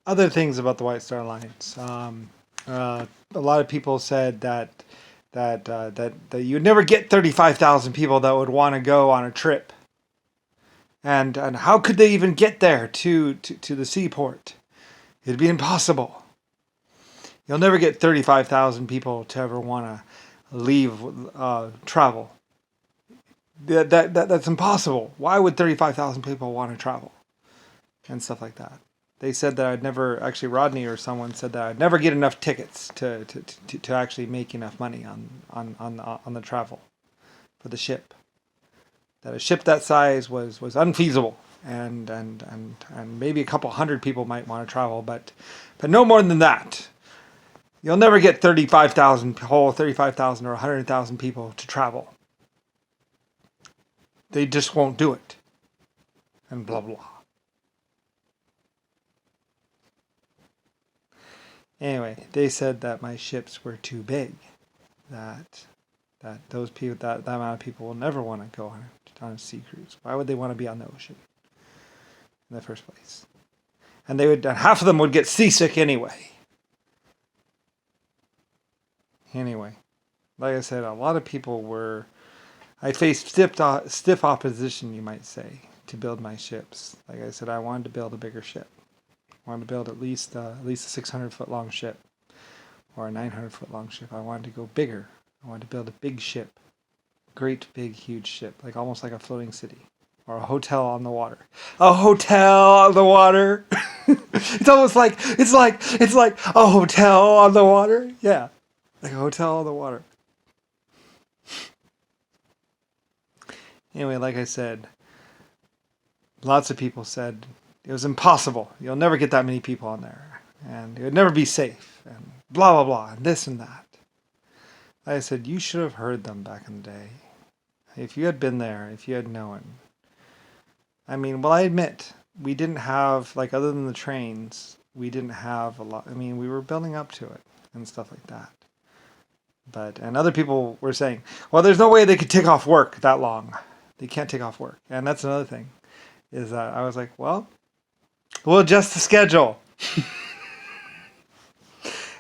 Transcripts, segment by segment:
other things about the White Star Alliance. A lot of people said that you would never get 35,000 people that would want to go on a trip, and how could they even get there to the seaport? It'd be impossible. You'll never get 35,000 people to ever want to leave travel. That's impossible. Why would 35,000 people want to travel and stuff like that? They said that I'd never actually Rodney or someone said that I'd never get enough tickets to actually make enough money on the travel for the ship. That a ship that size was unfeasible, and maybe a couple hundred people might want to travel, but no more than that. You'll never get 35,000 or 100,000 people to travel. They just won't do it. And blah blah. Anyway, they said that my ships were too big. That those people that amount of people will never want to go on a sea cruise. Why would they want to be on the ocean in the first place? And half of them would get seasick anyway. Anyway, like I said, a lot of people were. I faced stiff opposition, you might say, to build my ships. Like I said, I wanted to build a bigger ship. I wanted to build at least a 600-foot long ship or a 900-foot long ship. I wanted to go bigger. I wanted to build a big ship, great big huge ship, like almost like a floating city or a hotel on the water. A hotel on the water. It's almost like it's like a hotel on the water. Yeah, like a hotel on the water. Anyway, like I said, lots of people said it was impossible. You'll never get that many people on there, and it would never be safe, and blah blah blah, and this and that. Like I said, you should have heard them back in the day. If you had been there, if you had known. I mean, well, I admit we didn't have, like, other than the trains, we didn't have a lot. I mean, we were building up to it and stuff like that. And other people were saying, well, there's no way they could take off work that long. They can't take off work. And that's another thing, is that I was like, well, we'll adjust the schedule.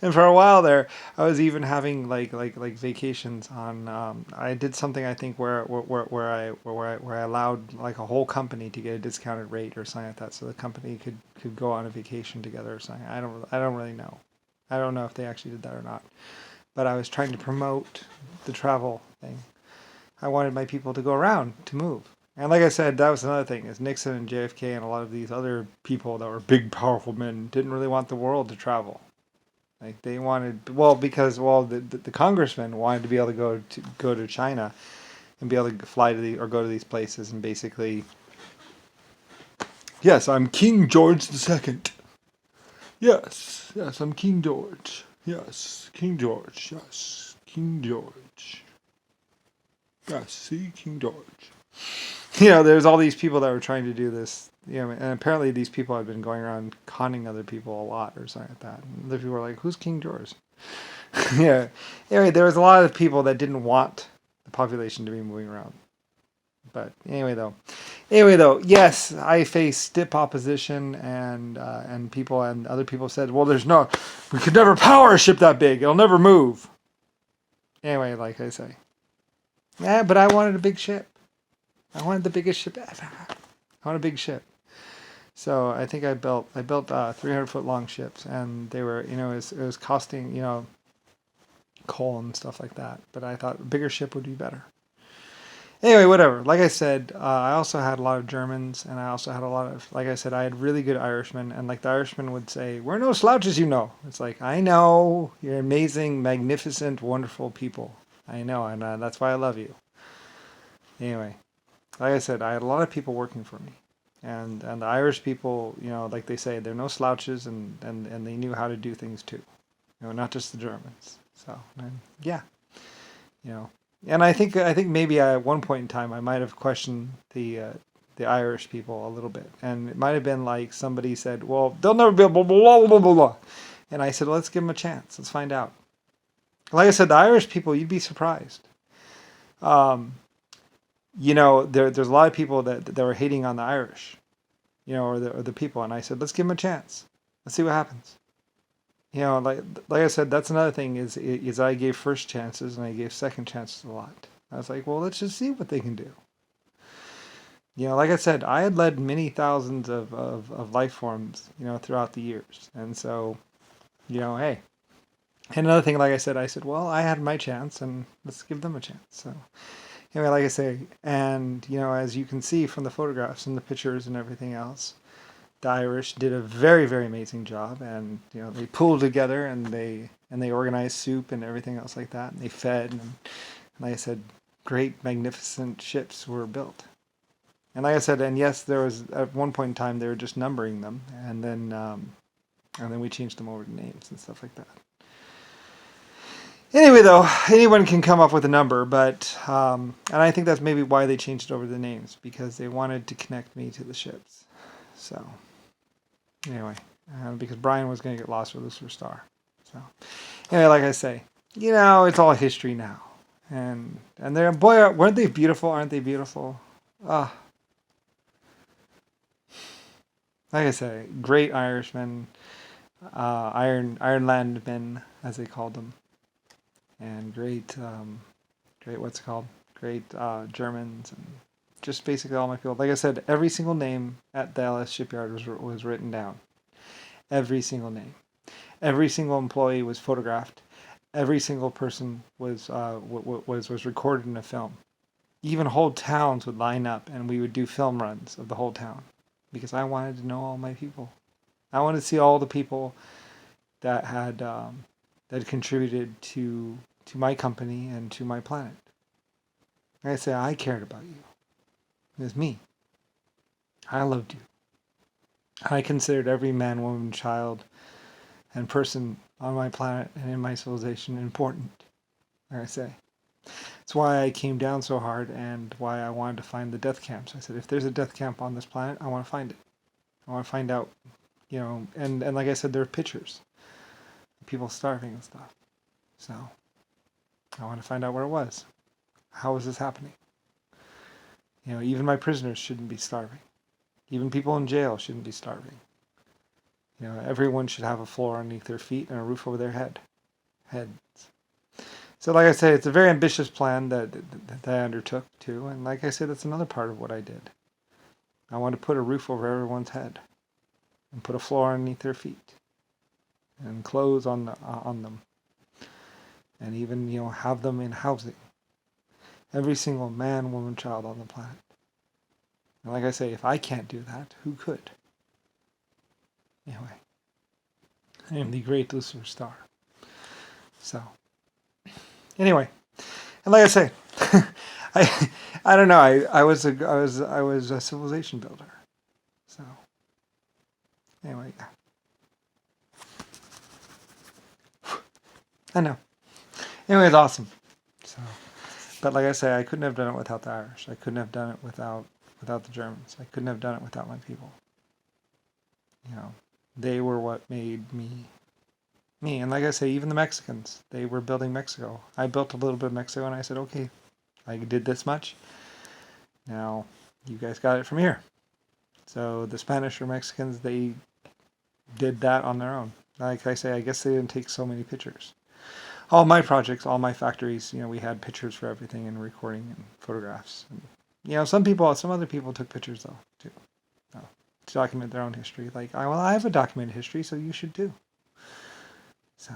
And for a while there, I was even having like vacations on. I did something, I think, where I allowed like a whole company to get a discounted rate or something like that, so the company could go on a vacation together or something. I don't really know. I don't know if they actually did that or not. But I was trying to promote the travel thing. I wanted my people to go around, to move. And like I said, that was another thing, is Nixon and JFK and a lot of these other people that were big, powerful men didn't really want the world to travel. Like they wanted, well, because the congressmen wanted to be able to go to China and be able to fly to or go to these places and basically, yes, I'm King George II. Yes, yes, I'm King George. Yes, King George. Yes, King George. Yes, see, King George. There's all these people that were trying to do this. And apparently these people had been going around conning other people a lot or something like that. And other people were like, who's King George? Yeah. Anyway, there was a lot of people that didn't want the population to be moving around. But anyway, though, yes, I faced stiff opposition, and people and other people said, well, we could never power a ship that big. It'll never move. Anyway, like I say. Yeah, but I wanted a big ship. I wanted the biggest ship ever. I want a big ship. So I think I built 300-foot long ships, and they were, it was costing, coal and stuff like that. But I thought a bigger ship would be better. Anyway, whatever. Like I said, I also had a lot of Germans, and I also had a lot of, like I said, I had really good Irishmen, and like the Irishmen would say, we're no slouches, It's like, I know, you're amazing, magnificent, wonderful people. I know, and that's why I love you. Anyway, like I said, I had a lot of people working for me. And the Irish people, like they say, they're no slouches, and they knew how to do things too. Not just the Germans. So, yeah, and I think maybe at one point in time I might have questioned the Irish people a little bit, and it might have been like somebody said, "Well, they'll never be able blah blah blah blah," and I said, well, "Let's give them a chance. Let's find out." Like I said, the Irish people, you'd be surprised. There's a lot of people that were hating on the Irish, or the people, and I said, let's give them a chance. Let's see what happens. Like I said, that's another thing is I gave first chances and I gave second chances a lot. I was like, well, let's just see what they can do. Like I said, I had led many thousands of life forms, throughout the years. And so, hey. And another thing, like I said, well, I had my chance and let's give them a chance. So, anyway, like I say, and, as you can see from the photographs and the pictures and everything else, the Irish did a very, very amazing job. And, they pulled together and they organized soup and everything else like that. And they fed. And like I said, great, magnificent ships were built. And like I said, and yes, there was at one point in time they were just numbering them, and then we changed them over to names and stuff like that. Anyway, though, anyone can come up with a number, but and I think that's maybe why they changed it over the names, because they wanted to connect me to the ships. So anyway, because Brian was going to get lost with Lucifer Star. So anyway, like I say, it's all history now, and they're, boy, weren't they beautiful? Aren't they beautiful? Ah. Like I say, great Irishmen, Ireland men, as they called them, and great, what's it called? Great Germans, and just basically all my people. Like I said, every single name at the LS shipyard was written down. Every single name, every single employee was photographed. Every single person was recorded in a film. Even whole towns would line up, and we would do film runs of the whole town, because I wanted to know all my people. I wanted to see all the people that had contributed to my company and to my planet. Like I say, I cared about you. It was me. I loved you. I considered every man, woman, child, and person on my planet and in my civilization important. Like I say. That's why I came down so hard and why I wanted to find the death camps. I said, if there's a death camp on this planet, I want to find it. I want to find out, and like I said, there are pictures. People starving and stuff. So, I want to find out where it was. How is this happening? Even my prisoners shouldn't be starving. Even people in jail shouldn't be starving. Everyone should have a floor underneath their feet and a roof over their heads. So, like I said, it's a very ambitious plan that I undertook too, and like I said, that's another part of what I did. I wanted to put a roof over everyone's head, and put a floor underneath their feet, and clothes on them, and even have them in housing. Every single man, woman, child on the planet. And like I say, if I can't do that, who could? Anyway, I am the great Lucifer Star. So, anyway, and like I say, I don't know. I was a civilization builder. So, anyway, yeah. I know. Anyway, it's awesome. So, but like I say, I couldn't have done it without the Irish. I couldn't have done it without the Germans. I couldn't have done it without my people. They were what made me. And like I say, even the Mexicans, they were building Mexico. I built a little bit of Mexico, and I said, okay, I did this much. Now, you guys got it from here. So the Spanish or Mexicans, they did that on their own. Like I say, I guess they didn't take so many pictures. All my projects, all my factories, we had pictures for everything and recording and photographs. And, some other people took pictures though, too. To document their own history. Like, I have a documented history, so you should too. So,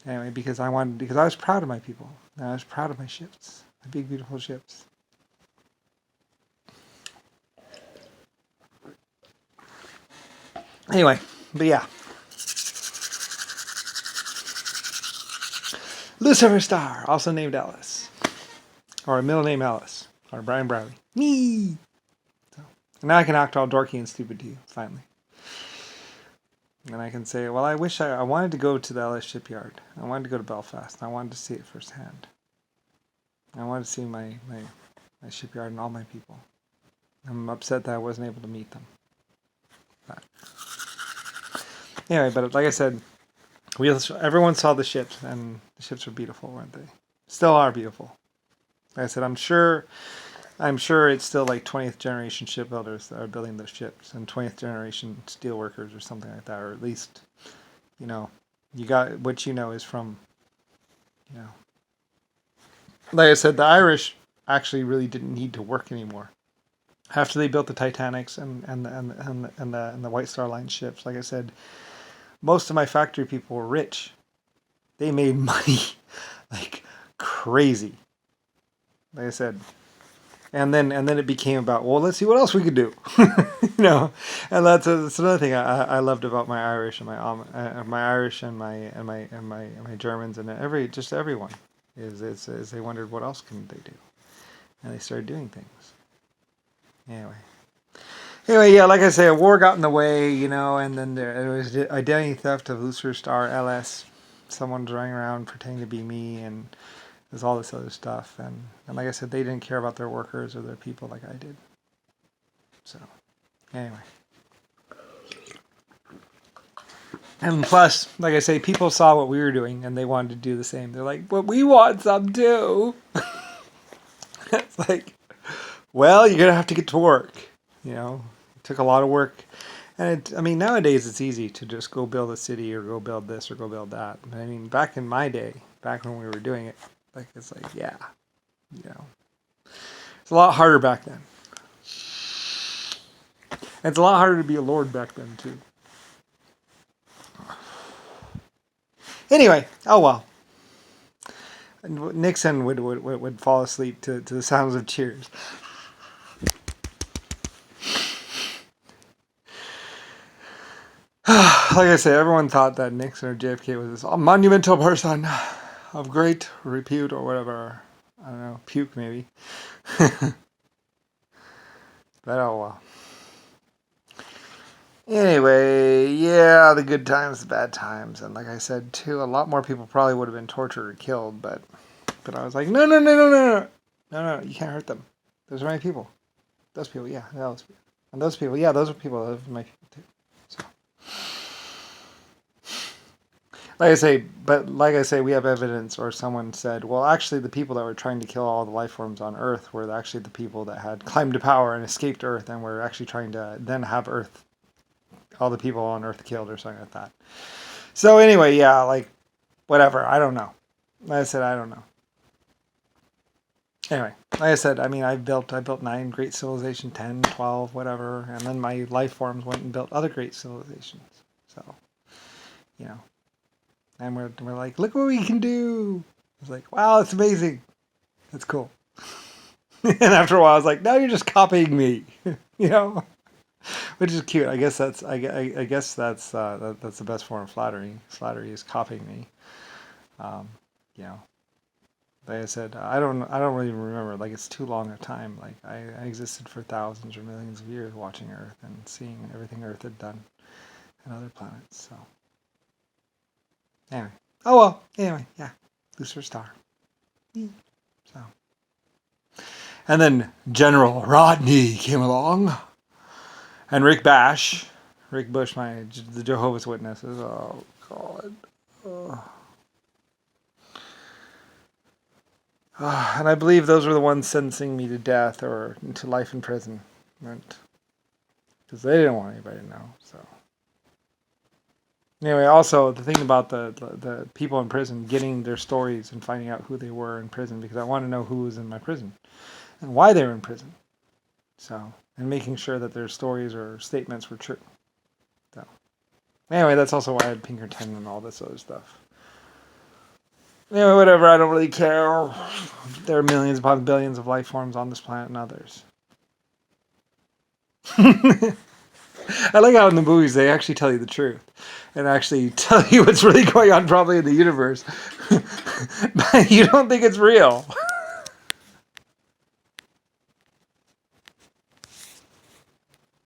anyway, because I was proud of my people. And I was proud of my ships. My big, beautiful ships. Anyway, but yeah. Lucifer Star, also named Alice. Or a middle name Alice. Or Brian Browley. Me! So, and now I can act all dorky and stupid to you, finally. And I can say, well, I wish I wanted to go to the LS shipyard. I wanted to go to Belfast. I wanted to see it firsthand. I wanted to see my shipyard and all my people. I'm upset that I wasn't able to meet them. But anyway, but like I said, everyone saw the ships, and the ships were beautiful, weren't they? Still are beautiful. Like I said, I'm sure I'm sure it's still like 20th generation shipbuilders that are building those ships and 20th generation steel workers or something like that, or at least, you know, you got what you know is from, you know, like I said, the Irish actually really didn't need to work anymore after they built the Titanics and the White Star Line ships. Like I said, most of my factory people were rich. They made money like crazy. Like I said, and then it became about, well, let's see what else we could do. You know, and that's another thing I loved about my Irish and my Irish and my Germans and everyone is they wondered what else can they do, and they started doing things. Anyway, yeah, like I say, a war got in the way, you know, and then there was the identity theft of Lucifer Star LS. Someone's running around pretending to be me, and there's all this other stuff, and like I said, they didn't care about their workers or their people like I did. So, anyway. And plus, like I say, people saw what we were doing, and they wanted to do the same. They're like, but we want some too. It's like, well, you're going to have to get to work. You know, it took a lot of work. And I mean, nowadays it's easy to just go build a city or go build this or go build that. But I mean, back in my day, back when we were doing it, like, it's like, yeah, you know, it's a lot harder back then. And it's a lot harder to be a lord back then, too. Anyway, oh well. Nixon would fall asleep to the sounds of cheers. Like I say, everyone thought that Nixon or JFK was this monumental person of great repute or whatever. I don't know, puke maybe. But oh well. Anyway, yeah, the good times, the bad times. And like I said, too, a lot more people probably would have been tortured or killed, but I was like, no, you can't hurt them. Those are my people. Those people, yeah, those people. And those people, yeah, those are people that are my people too. So, like I say, we have evidence, or someone said, well, actually, the people that were trying to kill all the life forms on Earth were actually the people that had climbed to power and escaped Earth and were actually trying to then have Earth, all the people on Earth killed or something like that. So anyway, yeah, like, whatever, I don't know. Like I said, I don't know. Anyway, like I said, I mean, I built 9 great civilizations, 10, 12, whatever, and then my life forms went and built other great civilizations. So, you know, and we're like, look what we can do. It's like, wow, it's amazing. That's cool. And after a while, I was like, now you're just copying me, you know, which is cute. I guess that's the best form of flattery. Flattery is copying me. You know. Like I said, I don't really remember. Like, it's too long a time. Like, I existed for thousands or millions of years watching Earth and seeing everything Earth had done and other planets. So, anyway. Oh well. Anyway, yeah. Lucifer Star. So, and then General Rodney came along, and Rick Bush, the Jehovah's Witnesses. Oh God. Oh. And I believe those were the ones sentencing me to death or to life in prison. Because they didn't want anybody to know. So anyway, also the thing about the people in prison, getting their stories and finding out who they were in prison, because I want to know who was in my prison and why they were in prison. So, and making sure that their stories or statements were true. So anyway, that's also why I had Pinkerton and all this other stuff. Anyway, whatever, I don't really care. There are millions upon billions of life forms on this planet and others. I like how in the movies they actually tell you the truth. And actually tell you what's really going on probably in the universe. But you don't think it's real.